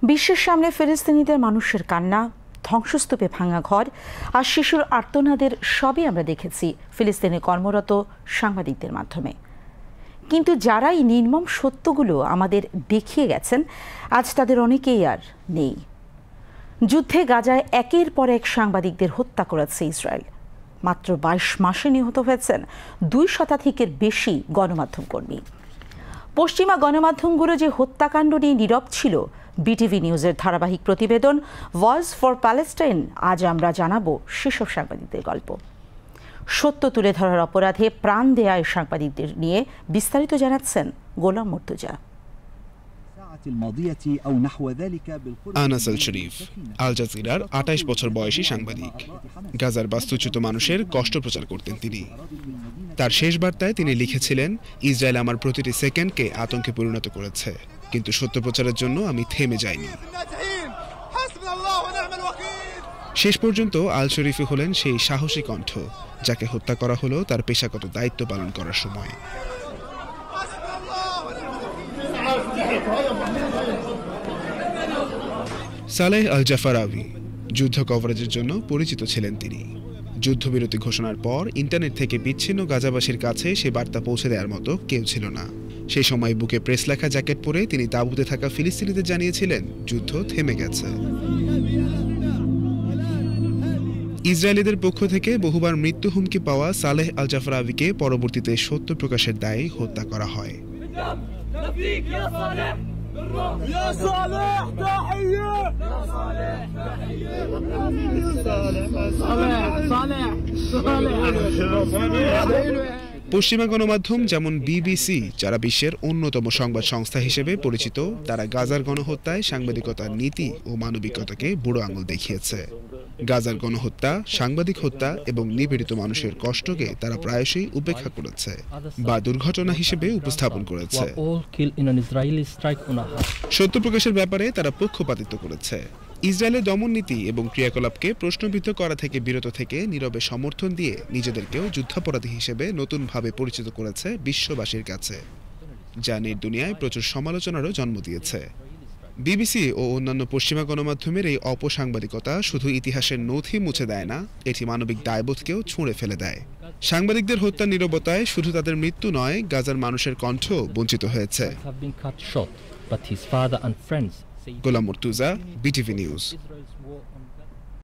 বিশ্বের সামনে ফিলিস্তিনিদের মানুষের কান্না, ধ্বংসস্তূপে ভাঙা ঘর আর শিশুর আর্তনাদের সবই আমরা দেখেছি ফিলিস্তিনে কর্মরত সাংবাদিকদের মাধ্যমে। কিন্তু যারা এই নির্মম সত্যগুলো আমাদের দেখিয়ে গেছেন, আজ তাদের অনেকেই আর নেই। যুদ্ধে গাজায় একের পর এক সাংবাদিকদের হত্যা করেছে ইসরায়েল। মাত্র 22 মাসে নিহত হয়েছেন 2 শতাধিকের বেশি গণমাধ্যম কর্মী। পশ্চিমা গণমাধ্যমগুলো যে হত্যাকাণ্ড নিয়ে নীরব ছিল, বিটিভি নিউজের ধারাবাহিক প্রতিবেদন ভয়েস ফর প্যালেস্টাইন আজ আমরা জানাবো সেসব সাংবাদিকদের গল্প। সত্য তুলে ধরার অপরাধে প্রাণ দেয়া এই সাংবাদিকদের নিয়ে বিস্তারিত জানাচ্ছেন গোলাম মুর্তজা। আনাস আল শরীফ আল জাজিরার 28 বছর বয়সী সাংবাদিক। গাজার বাস্তুচ্যুত মানুষের কষ্ট প্রচার করতেন তিনি। তার শেষ বার্তায় তিনি লিখেছিলেন, ইসরায়েল আমার প্রতিটি সেকেন্ডকে আতঙ্কে পরিণত করেছে, কিন্তু সত্য প্রচারের জন্য আমি থেমে যাইনি। শেষ পর্যন্ত আল শরীফ হলেন সেই সাহসী কণ্ঠ যাকে হত্যা করা হলো তার পেশাগত দায়িত্ব পালন করার সময়। সালেহ আল জাফরাউই যুদ্ধ কভারেজের জন্য পরিচিত ছিলেন তিনি। যুদ্ধবিরতি ঘোষণার পর ইন্টারনেট থেকে বিচ্ছিন্ন গাজাবাসীর কাছে সে বার্তা পৌঁছে দেওয়ার মতো কেউ ছিল না। সেই সময় বুকে প্রেস লেখা জ্যাকেট পরে তিনি তাঁবুতে থাকা ফিলিস্তিনিদের জানিয়েছিলেন, যুদ্ধ থেমে গেছে। ইসরায়েলিদের পক্ষ থেকে বহুবার মৃত্যু হুমকি পাওয়া সালেহ আল জাফরাউইকে পরবর্তীতে সত্য প্রকাশের দায়ে হত্যা করা হয়। পশ্চিমা গণমাধ্যম যেমন বিবিসি, যারা বিশ্বের অন্যতম সংবাদ সংস্থা হিসেবে পরিচিত, তারা গাজার গণহত্যায় সাংবাদিকতার নীতি ও মানবিকতাকে বুড়ো আঙুল দেখিয়েছে। গাজার গণহত্যা, সাংবাদিক হত্যা এবং নিপীড়িত মানুষের কষ্টকে তারা প্রায়শই উপেক্ষা করেছে বা দুর্ঘটনা হিসেবে উপস্থাপন করেছে। সত্য প্রকাশের ব্যাপারে তারা পক্ষপাতিত্ব করেছে। ইসরায়েলের দমন নীতি এবং ক্রিয়াকলাপকে প্রশ্নবিদ্ধ করা থেকে বিরত থেকে নীরবে সমর্থন দিয়ে নিজেদেরকেও যুদ্ধাপরাধী হিসেবে নতুনভাবে পরিচিত করেছে বিশ্ববাসীর কাছে, যা নির্দুনিয়ায় প্রচুর সমালোচনারও জন্ম দিয়েছে। বিবিসি ও অন্যান্য পশ্চিমা গণমাধ্যমের এই অপসাংবাদিকতা শুধু ইতিহাসের নথি মুছে দেয় না, এটি মানবিক দায়বোধকেও ছুঁড়ে ফেলে দেয়। সাংবাদিকদের হত্যার নীরবতায় শুধু তাদের মৃত্যু নয়, গাজার মানুষের কণ্ঠ বঞ্চিত হয়েছে। গোলাম মুর্তজা, বিটিভি নিউজ।